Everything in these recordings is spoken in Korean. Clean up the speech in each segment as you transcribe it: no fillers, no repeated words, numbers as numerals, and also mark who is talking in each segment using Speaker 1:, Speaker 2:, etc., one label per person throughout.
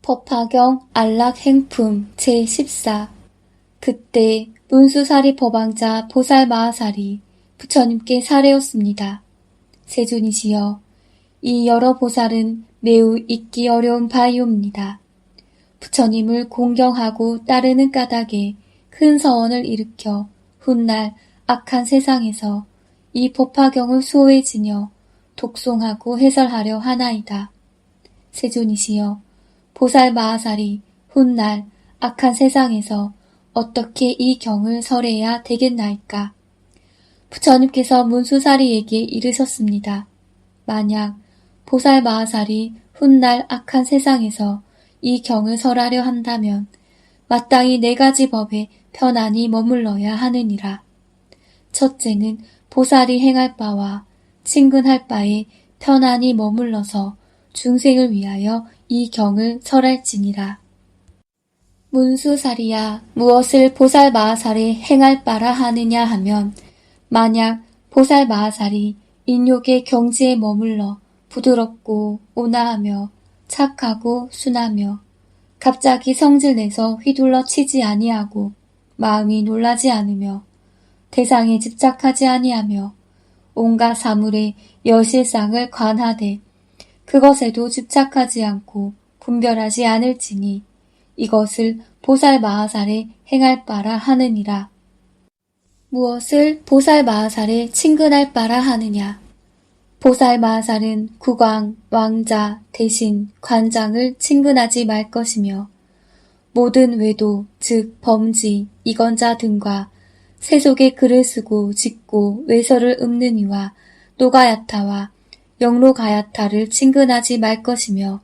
Speaker 1: 법화경 안락행품 제14 그때 문수사리 법왕자 보살마하살이 부처님께 사례었습니다. 세존이시여, 이 여러 보살은 매우 잊기 어려운 바이옵니다. 부처님을 공경하고 따르는 까닭에 큰 서원을 일으켜 훗날 악한 세상에서 이 법화경을 수호에 지녀 독송하고 해설하려 하나이다. 세존이시여, 보살마하살이 훗날 악한 세상에서 어떻게 이 경을 설해야 되겠나이까? 부처님께서 문수사리에게 이르셨습니다. 만약 보살마하살이 훗날 악한 세상에서 이 경을 설하려 한다면 마땅히 4가지 법에 편안히 머물러야 하느니라. 첫째는 보살이 행할 바와 친근할 바에 편안히 머물러서 중생을 위하여 이 경을 설할지니라. 문수사리야, 무엇을 보살마하살이 행할 바라 하느냐 하면, 만약 보살마하살이 인욕의 경지에 머물러 부드럽고 온화하며 착하고 순하며 갑자기 성질내서 휘둘러 치지 아니하고 마음이 놀라지 않으며 대상에 집착하지 아니하며 온갖 사물의 여실상을 관하되 그것에도 집착하지 않고 분별하지 않을지니 이것을 보살마하살에 행할 바라 하느니라. 무엇을 보살마하살에 친근할 바라 하느냐? 보살마하살은 국왕, 왕자, 대신, 관장을 친근하지 말 것이며 모든 외도, 즉 범지, 이건자 등과 세속의 글을 쓰고 짓고 외설을 읊는 이와 노가야타와 영로가야타를 친근하지 말 것이며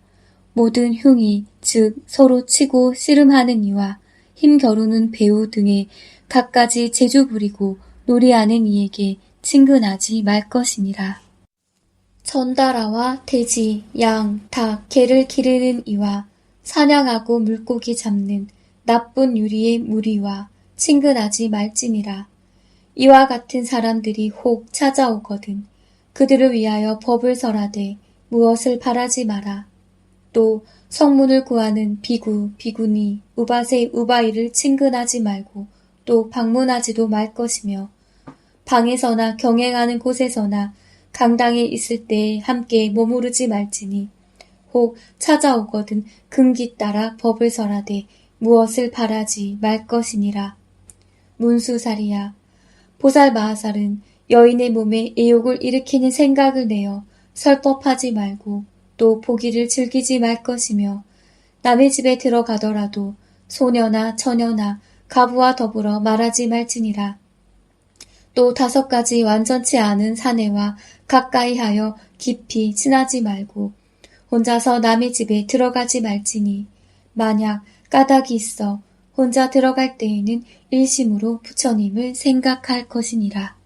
Speaker 1: 모든 흉이, 즉 서로 치고 씨름하는 이와 힘겨루는 배우 등의 갖가지 재주 부리고 놀이하는 이에게 친근하지 말 것이니라. 전다라와 돼지, 양, 닭, 개를 기르는 이와 사냥하고 물고기 잡는 나쁜 유리의 무리와 친근하지 말지니라. 이와 같은 사람들이 혹 찾아오거든 그들을 위하여 법을 설하되 무엇을 바라지 마라. 또 성문을 구하는 비구, 비구니, 우바세, 우바이를 친근하지 말고 또 방문하지도 말 것이며 방에서나 경행하는 곳에서나 강당에 있을 때에 함께 머무르지 말지니 혹 찾아오거든 금기 따라 법을 설하되 무엇을 바라지 말 것이니라. 문수사리야, 보살마하살은 여인의 몸에 애욕을 일으키는 생각을 내어 설법하지 말고 또 보기를 즐기지 말 것이며 남의 집에 들어가더라도 소녀나 처녀나 가부와 더불어 말하지 말지니라. 또 5가지 완전치 않은 사내와 가까이 하여 깊이 친하지 말고 혼자서 남의 집에 들어가지 말지니 만약 까닭이 있어 혼자 들어갈 때에는 일심으로 부처님을 생각할 것이니라.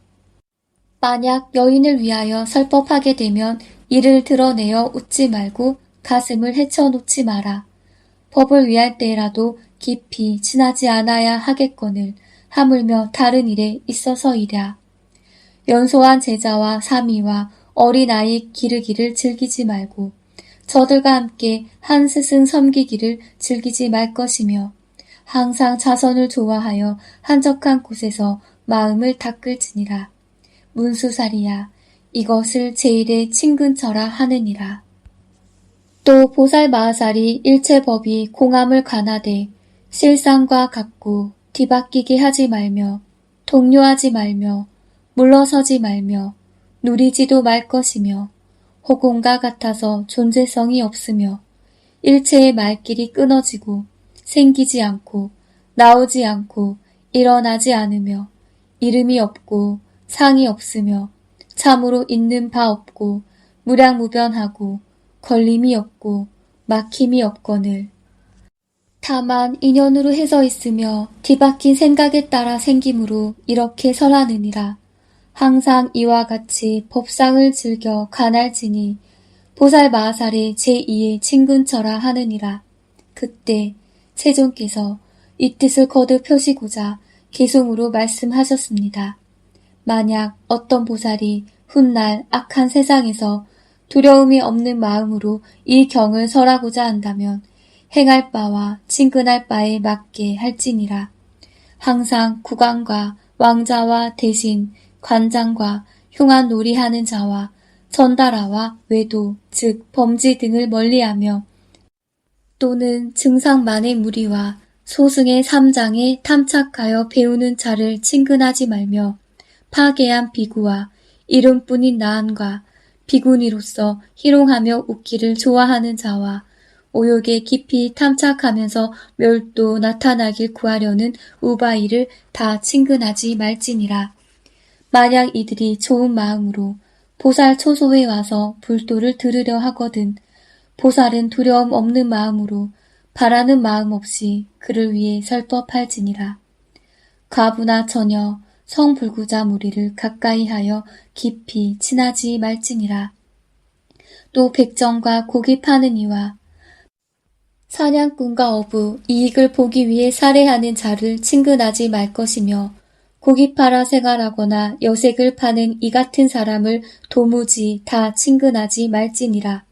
Speaker 1: 만약 여인을 위하여 설법하게 되면 이를 드러내어 웃지 말고 가슴을 헤쳐놓지 마라. 법을 위할 때라도 깊이 친하지 않아야 하겠거늘 하물며 다른 일에 있어서이랴. 연소한 제자와 사미와 어린아이 기르기를 즐기지 말고 저들과 함께 한 스승 섬기기를 즐기지 말 것이며 항상 자선을 좋아하여 한적한 곳에서 마음을 닦을지니라. 문수사리야, 이것을 제일의 친근처라 하느니라. 또 보살마하살이 일체법이 공함을 관하되 실상과 같고 뒤바뀌게 하지 말며 동요하지 말며 물러서지 말며 누리지도 말 것이며 허공과 같아서 존재성이 없으며 일체의 말길이 끊어지고 생기지 않고 나오지 않고 일어나지 않으며 이름이 없고 상이 없으며 참으로 있는 바 없고 무량무변하고 걸림이 없고 막힘이 없거늘 다만 인연으로 해서 있으며 뒤바뀐 생각에 따라 생김으로 이렇게 설하느니라. 항상 이와 같이 법상을 즐겨 간할지니 보살마하살의 제2의 친근처라 하느니라. 그때 세존께서 이 뜻을 거듭 펴시고자 개송으로 말씀하셨습니다. 만약 어떤 보살이 훗날 악한 세상에서 두려움이 없는 마음으로 이 경을 설하고자 한다면 행할 바와 친근할 바에 맞게 할지니라. 항상 국왕과 왕자와 대신, 관장과 흉한 놀이하는 자와 전달아와 외도, 즉 범지 등을 멀리하며 또는 증상만의 무리와 소승의 삼장에 탐착하여 배우는 자를 친근하지 말며 파괴한 비구와 이름뿐인 나한과 비구니로서 희롱하며 웃기를 좋아하는 자와 오욕에 깊이 탐착하면서 멸도 나타나길 구하려는 우바이를 다 친근하지 말지니라. 만약 이들이 좋은 마음으로 보살 초소에 와서 불도를 들으려 하거든 보살은 두려움 없는 마음으로 바라는 마음 없이 그를 위해 설법할지니라. 과부나 처녀, 성불구자 무리를 가까이 하여 깊이 친하지 말지니라. 또 백정과 고기 파는 이와 사냥꾼과 어부, 이익을 보기 위해 살해하는 자를 친근하지 말 것이며 고기 팔아 생활하거나 여색을 파는 이 같은 사람을 도무지 다 친근하지 말지니라.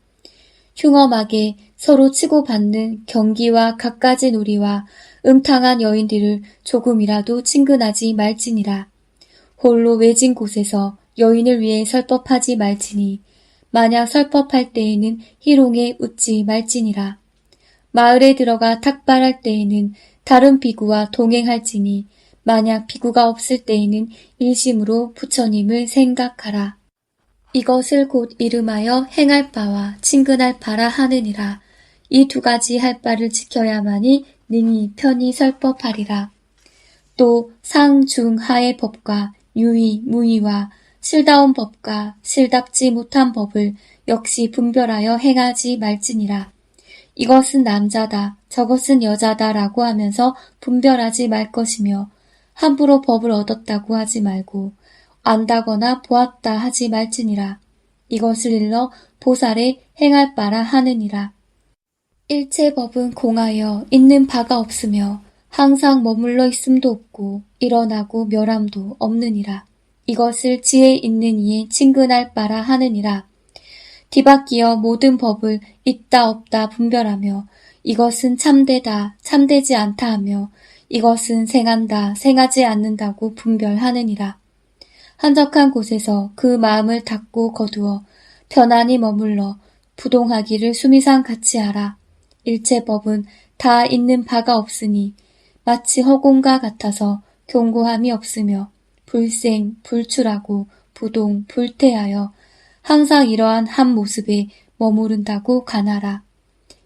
Speaker 1: 흉엄하게 서로 치고받는 경기와 갖가지 놀이와 음탕한 여인들을 조금이라도 친근하지 말지니라. 홀로 외진 곳에서 여인을 위해 설법하지 말지니 만약 설법할 때에는 희롱에 웃지 말지니라. 마을에 들어가 탁발할 때에는 다른 비구와 동행할지니 만약 비구가 없을 때에는 일심으로 부처님을 생각하라. 이것을 곧 이름하여 행할 바와 친근할 바라 하느니라. 이 두 가지 할 바를 지켜야만이 능히 편히 설법하리라. 또 상, 중, 하의 법과 유의, 무의와 실다운 법과 실답지 못한 법을 역시 분별하여 행하지 말지니라. 이것은 남자다, 저것은 여자다 라고 하면서 분별하지 말 것이며 함부로 법을 얻었다고 하지 말고 안다거나 보았다 하지 말지니라. 이것을 일러 보살에 행할 바라 하느니라. 일체법은 공하여 있는 바가 없으며 항상 머물러 있음도 없고 일어나고 멸함도 없느니라. 이것을 지혜 있는 이에 친근할 바라 하느니라. 뒤바뀌어 모든 법을 있다 없다 분별하며 이것은 참되다 참되지 않다 하며 이것은 생한다 생하지 않는다고 분별하느니라. 한적한 곳에서 그 마음을 닫고 거두어 편안히 머물러 부동하기를 수미상 같이 하라. 일체법은 다 있는 바가 없으니 마치 허공과 같아서 견고함이 없으며 불생, 불출하고 부동, 불태하여 항상 이러한 한 모습에 머무른다고 가나라.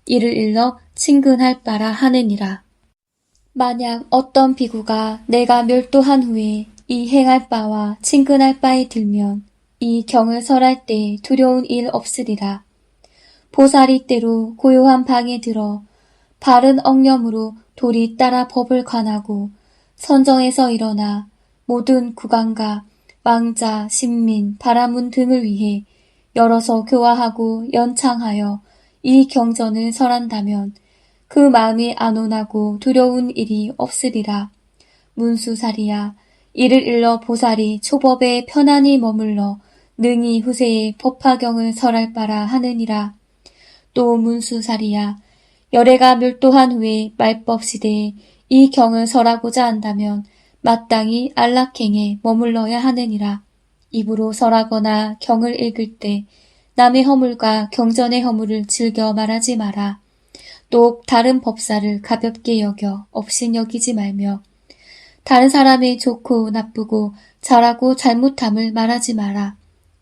Speaker 1: 이를 일러 친근할 바라 하느니라. 만약 어떤 비구가 내가 멸도한 후에 이 행할 바와 친근할 바에 들면 이 경을 설할 때 두려운 일 없으리라. 보살이 때로 고요한 방에 들어 바른 억념으로 도리 따라 법을 관하고 선정에서 일어나 모든 국왕과 왕자, 신민, 바라문 등을 위해 열어서 교화하고 연창하여 이 경전을 설한다면 그 마음이 안온하고 두려운 일이 없으리라. 문수살이야 이를 일러 보살이 초법에 편안히 머물러 능히 후세에 법화경을 설할 바라 하느니라. 또 문수살이야 열애가 멸도한 후에 말법 시대에 이 경을 설하고자 한다면 마땅히 안락행에 머물러야 하느니라. 입으로 설하거나 경을 읽을 때 남의 허물과 경전의 허물을 즐겨 말하지 마라. 또 다른 법사를 가볍게 여겨 업신여기지 말며 다른 사람의 좋고 나쁘고 잘하고 잘못함을 말하지 마라.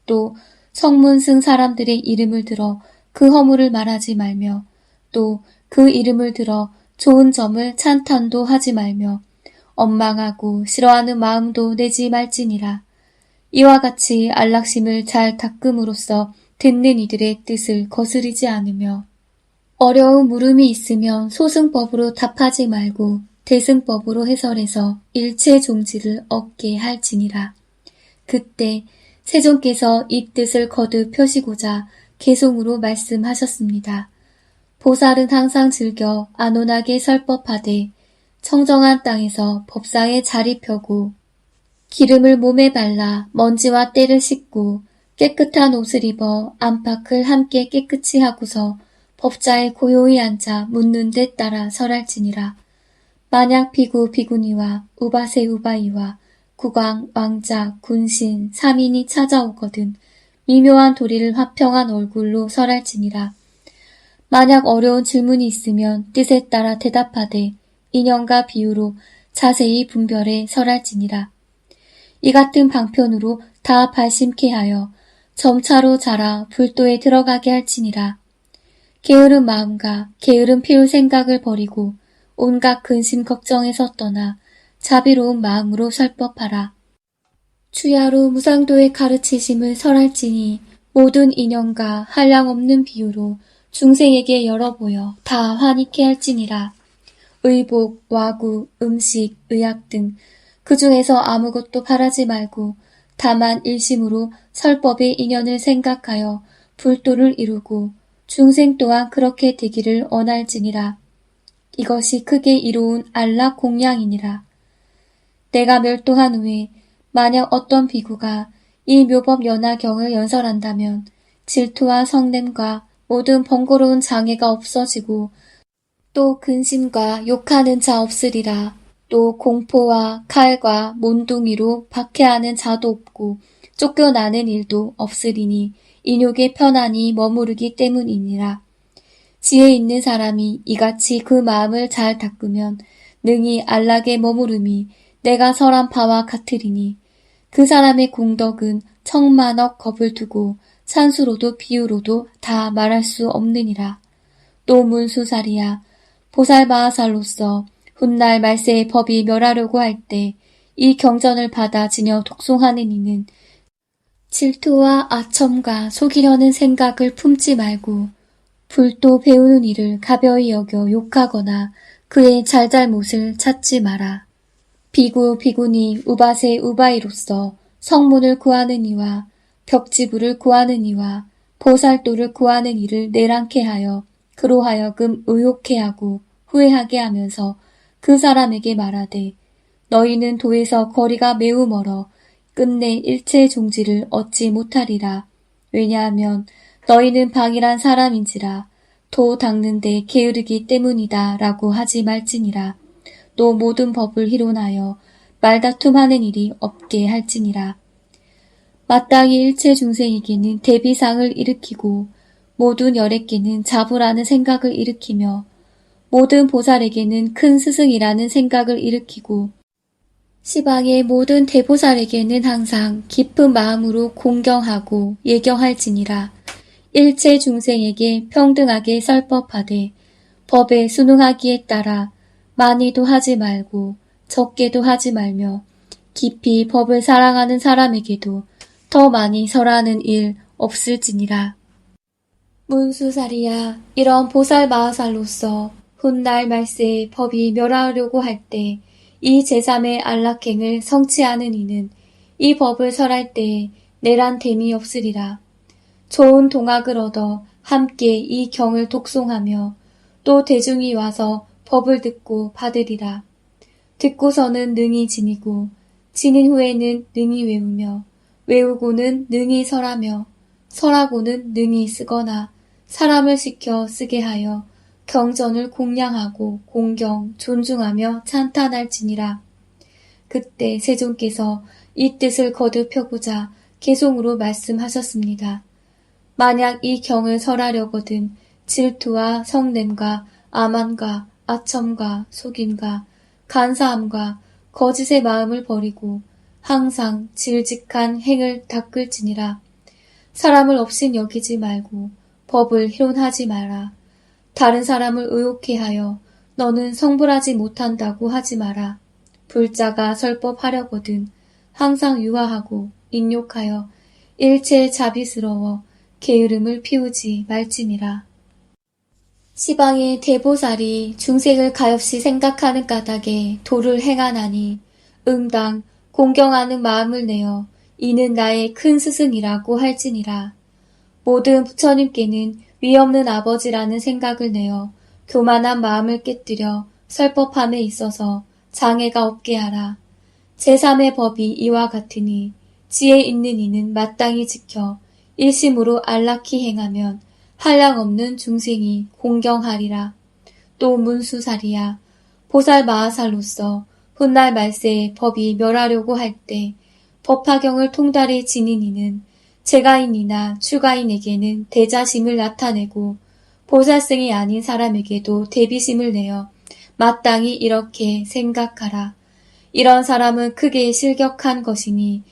Speaker 1: 또 성문승 사람들의 이름을 들어 그 허물을 말하지 말며 또 그 이름을 들어 좋은 점을 찬탄도 하지 말며 원망하고 싫어하는 마음도 내지 말지니라. 이와 같이 안락심을 잘 닦음으로써 듣는 이들의 뜻을 거스르지 않으며 어려운 물음이 있으면 소승법으로 답하지 말고 대승법으로 해설해서 일체 종지를 얻게 할지니라. 그때 세존께서 이 뜻을 거듭 펴시고자 개송으로 말씀하셨습니다. 보살은 항상 즐겨 안온하게 설법하되 청정한 땅에서 법상에 자리 펴고 기름을 몸에 발라 먼지와 때를 씻고 깨끗한 옷을 입어 안팎을 함께 깨끗이 하고서 법자에 고요히 앉아 묻는 데 따라 설할지니라. 만약 비구 비구니와 우바세 우바이와 국왕 왕자 군신 3인이 찾아오거든 미묘한 도리를 화평한 얼굴로 설할지니라. 만약 어려운 질문이 있으면 뜻에 따라 대답하되 인연과 비유로 자세히 분별해 설할지니라. 이 같은 방편으로 다 발심케 하여 점차로 자라 불도에 들어가게 할지니라. 게으른 마음과 게으른 피울 생각을 버리고 온갖 근심 걱정에서 떠나 자비로운 마음으로 설법하라. 주야로 무상도의 가르치심을 설할지니 모든 인연과 한량없는 비유로 중생에게 열어보여 다 환희케 할지니라. 의복, 와구, 음식, 의약 등 그 중에서 아무것도 바라지 말고 다만 일심으로 설법의 인연을 생각하여 불도를 이루고 중생 또한 그렇게 되기를 원할지니라. 이것이 크게 이로운 안락 공양이니라. 내가 멸도한 후에 만약 어떤 비구가 이 묘법 연화경을 연설한다면 질투와 성냄과 모든 번거로운 장애가 없어지고 또 근심과 욕하는 자 없으리라. 또 공포와 칼과 몬둥이로 박해하는 자도 없고 쫓겨나는 일도 없으리니 인욕의 편안히 머무르기 때문이니라. 지혜 있는 사람이 이같이 그 마음을 잘 닦으면 능히 안락에 머무름이 내가 설한 바와 같으리니 그 사람의 공덕은 천만억 겁을 두고 산수로도 비유로도 다 말할 수 없느니라. 또 문수살이야 보살마하살로서 훗날 말세의 법이 멸하려고 할 때 이 경전을 받아 지녀 독송하는 이는 질투와 아첨과 속이려는 생각을 품지 말고 불도 배우는 이를 가벼이 여겨 욕하거나 그의 잘잘못을 찾지 마라. 비구 비구니 우바세 우바이로서 성문을 구하는 이와 벽지부를 구하는 이와 보살도를 구하는 이를 내랑케 하여 그로 하여금 의욕해 하고 후회하게 하면서 그 사람에게 말하되 너희는 도에서 거리가 매우 멀어 끝내 일체 종지를 얻지 못하리라. 왜냐하면 너희는 방일한 사람인지라 도 닦는 데 게으르기 때문이다 라고 하지 말지니라. 또 모든 법을 희론하여 말다툼하는 일이 없게 할지니라. 마땅히 일체 중생에게는 대비상을 일으키고 모든 열애께는 자부라는 생각을 일으키며 모든 보살에게는 큰 스승이라는 생각을 일으키고 시방의 모든 대보살에게는 항상 깊은 마음으로 공경하고 예경할지니라. 일체 중생에게 평등하게 설법하되 법에 순응하기에 따라 많이도 하지 말고 적게도 하지 말며 깊이 법을 사랑하는 사람에게도 더 많이 설하는 일 없을지니라. 문수살이야 이런 보살마하살로서 훗날 말세에 법이 멸하려고 할 때 이 제3의 안락행을 성취하는 이는 이 법을 설할 때에 내란 됨이 없으리라. 좋은 동학을 얻어 함께 이 경을 독송하며 또 대중이 와서 법을 듣고 받으리라. 듣고서는 능히 지니고 지닌 후에는 능히 외우며 외우고는 능히 설하며 설하고는 능히 쓰거나 사람을 시켜 쓰게 하여 경전을 공양하고 공경, 존중하며 찬탄할지니라. 그때 세존께서 이 뜻을 거듭 펴고자 개송으로 말씀하셨습니다. 만약 이 경을 설하려거든 질투와 성냄과 아만과 아첨과 속임과 간사함과 거짓의 마음을 버리고 항상 질직한 행을 닦을지니라. 사람을 업신 여기지 말고 법을 희론하지 마라. 다른 사람을 의혹해 하여 너는 성불하지 못한다고 하지 마라. 불자가 설법하려거든 항상 유화하고 인욕하여 일체에 자비스러워 게으름을 피우지 말지니라. 시방의 대보살이 중생을 가엾이 생각하는 까닭에 도를 행하나니 응당 공경하는 마음을 내어 이는 나의 큰 스승이라고 할지니라. 모든 부처님께는 위없는 아버지라는 생각을 내어 교만한 마음을 깨뜨려 설법함에 있어서 장애가 없게 하라. 제3의 법이 이와 같으니 지혜 있는 이는 마땅히 지켜 일심으로 안락히 행하면 한량없는 중생이 공경하리라. 또 문수살이야. 보살 마하살로서 훗날 말세에 법이 멸하려고 할 때 법화경을 통달해 지닌 이는 재가인이나 추가인에게는 대자심을 나타내고 보살생이 아닌 사람에게도 대비심을 내어 마땅히 이렇게 생각하라. 이런 사람은 크게 실격한 것이니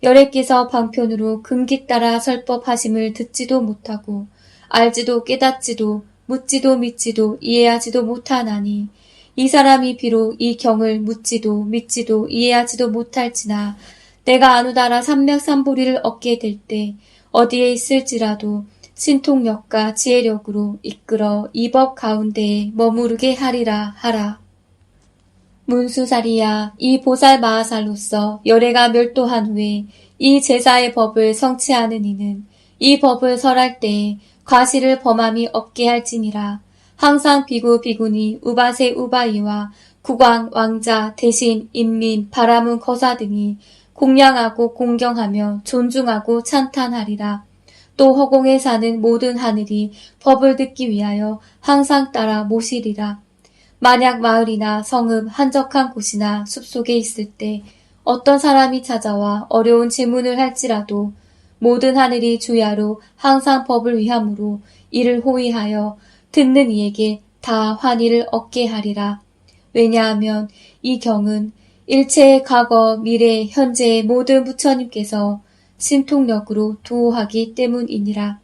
Speaker 1: 열애께서 방편으로 금기 따라 설법하심을 듣지도 못하고 알지도 깨닫지도 묻지도 믿지도 이해하지도 못하나니 이 사람이 비록 이 경을 묻지도 믿지도 이해하지도 못할지나 내가 아누다라 삼맥삼보리를 얻게 될 때 어디에 있을지라도 신통력과 지혜력으로 이끌어 이 법 가운데에 머무르게 하리라 하라. 문수살이야. 이 보살 마하살로서 열애가 멸도한 후에 이 제사의 법을 성취하는 이는 이 법을 설할 때에 과실을 범함이 없게 할지니라. 항상 비구 비구니 우바세 우바이와 국왕 왕자 대신 인민 바라문 거사 등이 공양하고 공경하며 존중하고 찬탄하리라. 또 허공에 사는 모든 하늘이 법을 듣기 위하여 항상 따라 모시리라. 만약 마을이나 성읍 한적한 곳이나 숲속에 있을 때 어떤 사람이 찾아와 어려운 질문을 할지라도 모든 하늘이 주야로 항상 법을 위함으로 이를 호위하여 듣는 이에게 다 환희를 얻게 하리라. 왜냐하면 이 경은 일체의 과거, 미래, 현재의 모든 부처님께서 신통력으로 두호하기 때문이니라.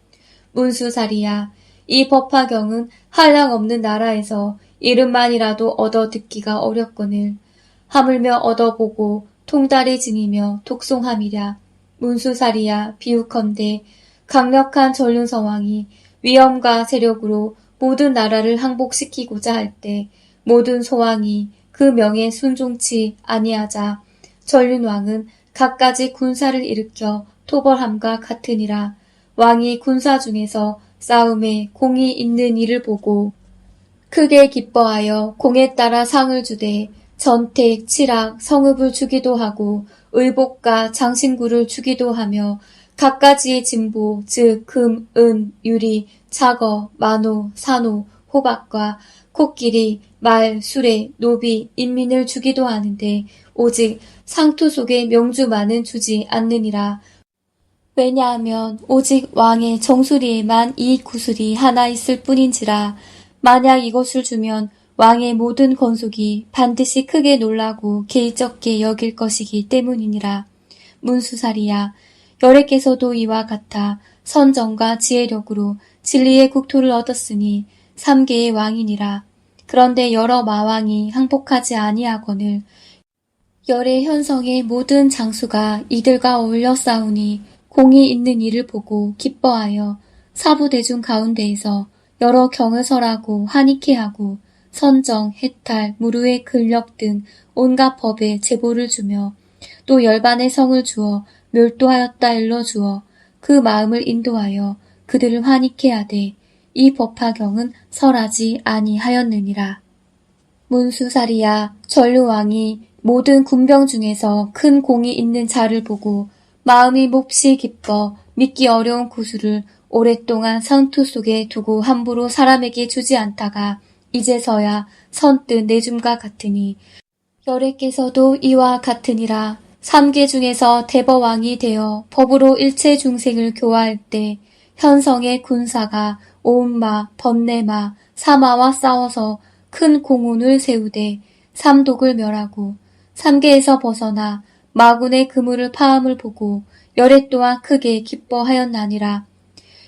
Speaker 1: 문수살이야. 이 법화경은 한량없는 나라에서 이름만이라도 얻어 듣기가 어렵거늘 하물며 얻어보고 통달해 지니며 독송함이랴. 문수살이야. 비유컨대 강력한 전륜서왕이 위엄과 세력으로 모든 나라를 항복시키고자 할 때 모든 소왕이 그 명에 순종치 아니하자 전륜왕은 갖가지 군사를 일으켜 토벌함과 같으니라. 왕이 군사 중에서 싸움에 공이 있는 이를 보고 크게 기뻐하여 공에 따라 상을 주되 전택, 칠악, 성읍을 주기도 하고 의복과 장신구를 주기도 하며 갖가지의 진보, 즉 금, 은, 유리, 자거, 만호, 산호, 호박과 코끼리, 말, 수레, 노비, 인민을 주기도 하는데 오직 상투 속에 명주만은 주지 않느니라. 왜냐하면 오직 왕의 정수리에만 이 구슬이 하나 있을 뿐인지라. 만약 이것을 주면 왕의 모든 권속이 반드시 크게 놀라고 개의쩍게 여길 것이기 때문이니라. 문수살이야. 열애께서도 이와 같아 선정과 지혜력으로 진리의 국토를 얻었으니 3개의 왕이니라. 그런데 여러 마왕이 항복하지 아니하거늘 열의 현성의 모든 장수가 이들과 어울려 싸우니 공이 있는 이를 보고 기뻐하여 사부대중 가운데에서 여러 경을 설하고 한익해 하고 선정, 해탈, 무르의 근력 등 온갖 법에 제보를 주며 또 열반의 성을 주어 멸도하였다 일러주어 그 마음을 인도하여 그들을 환익해 하되 이 법화경은 설하지 아니하였느니라. 문수살이야. 전류왕이 모든 군병 중에서 큰 공이 있는 자를 보고 마음이 몹시 기뻐 믿기 어려운 구슬을 오랫동안 상투 속에 두고 함부로 사람에게 주지 않다가 이제서야 선뜻 내줌과 같으니 열애께서도 이와 같으니라. 3계 중에서 대버왕이 되어 법으로 일체 중생을 교화할 때 현성의 군사가 오은마, 번뇌마, 사마와 싸워서 큰 공운을 세우되 삼독을 멸하고 3계에서 벗어나 마군의 그물을 파함을 보고 열애 또한 크게 기뻐하였나니라.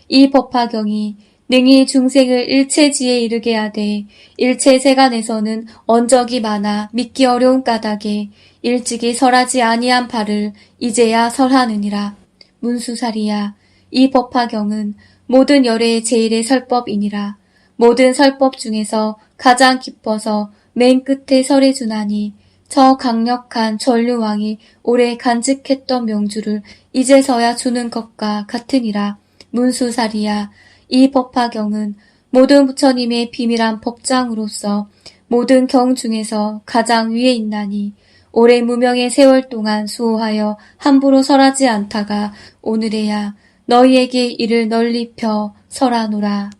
Speaker 1: 이 법화경이 능히 중생을 일체지에 이르게 하되 일체 세간에서는 언적이 많아 믿기 어려운 까닭에 일찍이 설하지 아니한 바를 이제야 설하느니라. 문수살이야. 이 법화경은 모든 열애의 제일의 설법이니라. 모든 설법 중에서 가장 기뻐서 맨 끝에 설해주나니 저 강력한 전류왕이 오래 간직했던 명주를 이제서야 주는 것과 같으니라. 문수살이야. 이 법화경은 모든 부처님의 비밀한 법장으로서 모든 경 중에서 가장 위에 있나니 오래 무명의 세월 동안 수호하여 함부로 설하지 않다가 오늘에야 너희에게 이를 널리 펴 설하노라.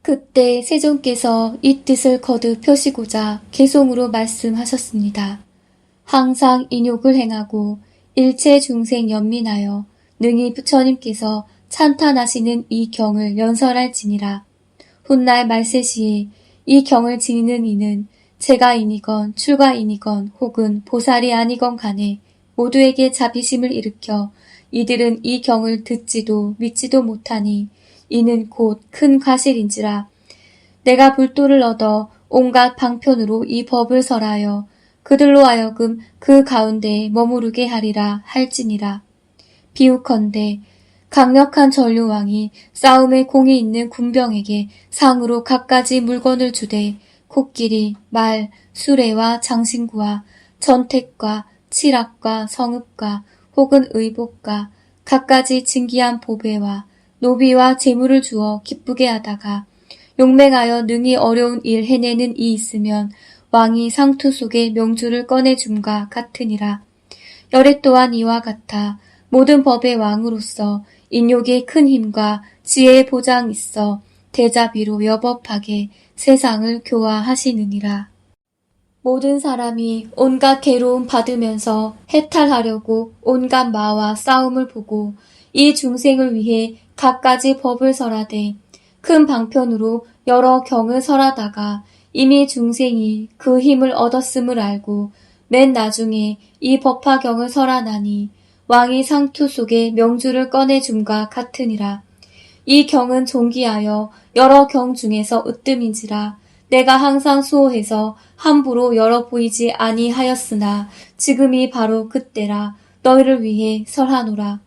Speaker 1: 그때 세존께서 이 뜻을 거듭 펴시고자 개송으로 말씀하셨습니다. 항상 인욕을 행하고 일체 중생 연민하여 능히 부처님께서 찬탄하시는 이 경을 연설할지니라. 훗날 말세시에 이 경을 지니는 이는 제가인이건 출가인이건 혹은 보살이 아니건 간에 모두에게 자비심을 일으켜 이들은 이 경을 듣지도 믿지도 못하니 이는 곧 큰 과실인지라. 내가 불도를 얻어 온갖 방편으로 이 법을 설하여 그들로 하여금 그 가운데에 머무르게 하리라 할지니라. 비유컨대 강력한 전류왕이 싸움에 공이 있는 군병에게 상으로 갖가지 물건을 주되 코끼리, 말, 수레와 장신구와 전택과 칠악과 성읍과 혹은 의복과 갖가지 진기한 보배와 노비와 재물을 주어 기쁘게 하다가 용맹하여 능히 어려운 일 해내는 이 있으면 왕이 상투 속에 명주를 꺼내줌과 같으니라. 열애 또한 이와 같아 모든 법의 왕으로서 인욕의 큰 힘과 지혜의 보장 있어 대자비로 여법하게 세상을 교화하시느니라. 모든 사람이 온갖 괴로움 받으면서 해탈하려고 온갖 마와 싸움을 보고 이 중생을 위해 갖가지 법을 설하되 큰 방편으로 여러 경을 설하다가 이미 중생이 그 힘을 얻었음을 알고 맨 나중에 이 법화경을 설하나니 왕이 상투 속에 명주를 꺼내줌과 같으니라. 이 경은 존귀하여 여러 경 중에서 으뜸인지라. 내가 항상 수호해서 함부로 열어 보이지 아니하였으나 지금이 바로 그때라. 너희를 위해 설하노라.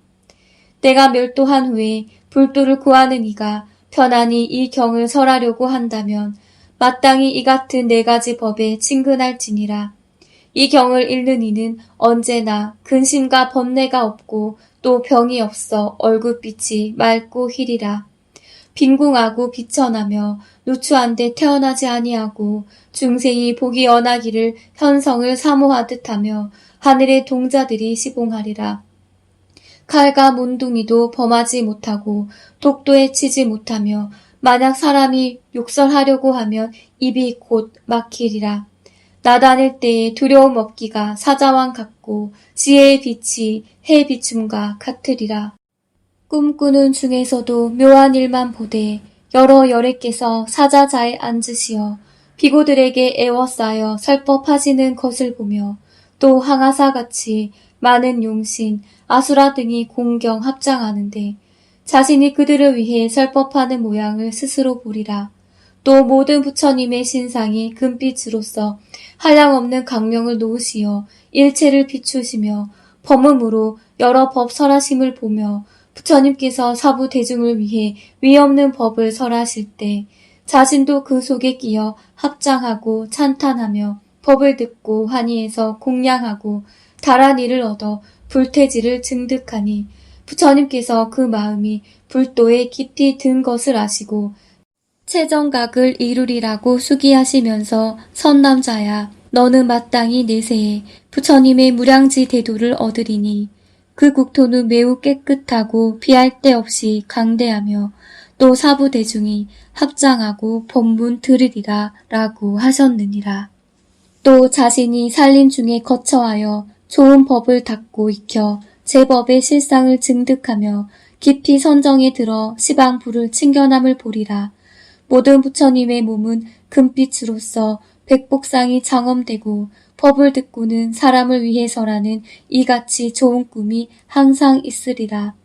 Speaker 1: 내가 멸도한 후에 불도를 구하는 이가 편안히 이 경을 설하려고 한다면 마땅히 이 같은 네 가지 법에 친근할지니라. 이 경을 읽는 이는 언제나 근심과 번뇌가 없고 또 병이 없어 얼굴빛이 맑고 희리라. 빈궁하고 비천하며 누추한데 태어나지 아니하고 중생이 복이 연하기를 현성을 사모하듯 하며 하늘의 동자들이 시봉하리라. 칼과 몬둥이도 범하지 못하고 독도 해치지 못하며 만약 사람이 욕설하려고 하면 입이 곧 막히리라. 나다닐 때에 두려움 없기가 사자왕 같고 지혜의 빛이 해 비춤과 같으리라. 꿈꾸는 중에서도 묘한 일만 보되 여러 열애께서 사자자에 앉으시어 비고들에게 애워싸여 설법하시는 것을 보며 또 항아사같이 많은 용신, 아수라 등이 공경 합장하는데 자신이 그들을 위해 설법하는 모양을 스스로 보리라. 또 모든 부처님의 신상이 금빛으로서 한량없는 강명을 놓으시어 일체를 비추시며 범음으로 여러 법 설하심을 보며 부처님께서 사부 대중을 위해 위없는 법을 설하실 때 자신도 그 속에 끼어 합장하고 찬탄하며 법을 듣고 환희해서 공양하고 달한 이를 얻어 불퇴지를 증득하니 부처님께서 그 마음이 불도에 깊이 든 것을 아시고 최정각을 이루리라고 수기하시면서 선남자야 너는 마땅히 내세에 부처님의 무량지 대도를 얻으리니 그 국토는 매우 깨끗하고 비할 데 없이 강대하며 또 사부대중이 합장하고 법문 들으리라 라고 하셨느니라. 또 자신이 살림 중에 거처하여 좋은 법을 닦고 익혀 제법의 실상을 증득하며 깊이 선정에 들어 시방불을 친견함을 보리라. 모든 부처님의 몸은 금빛으로서 백복상이 장엄되고 법을 듣고는 사람을 위해서라는 이같이 좋은 꿈이 항상 있으리라.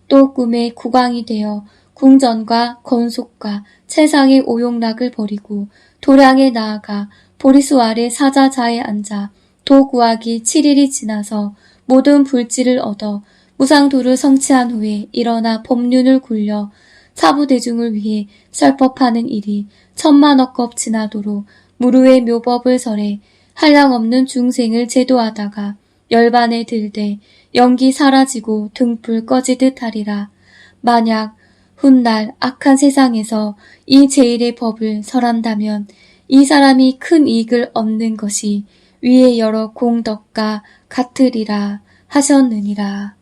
Speaker 1: 또 꿈에 국왕이 되어 궁전과 건속과 세상의 오용락을 버리고 도량에 나아가 보리수 아래 사자자에 앉아 도구하기 7일이 지나서 모든 불지를 얻어 무상도를 성취한 후에 일어나 법륜을 굴려 사부대중을 위해 설법하는 일이 1000만억 겁 지나도록 무루의 묘법을 설해 한량없는 중생을 제도하다가 열반에 들되 연기 사라지고 등불 꺼지듯 하리라. 만약 훗날 악한 세상에서 이 제일의 법을 설한다면 이 사람이 큰 이익을 얻는 것이 위의 여러 공덕과 같으리라 하셨느니라.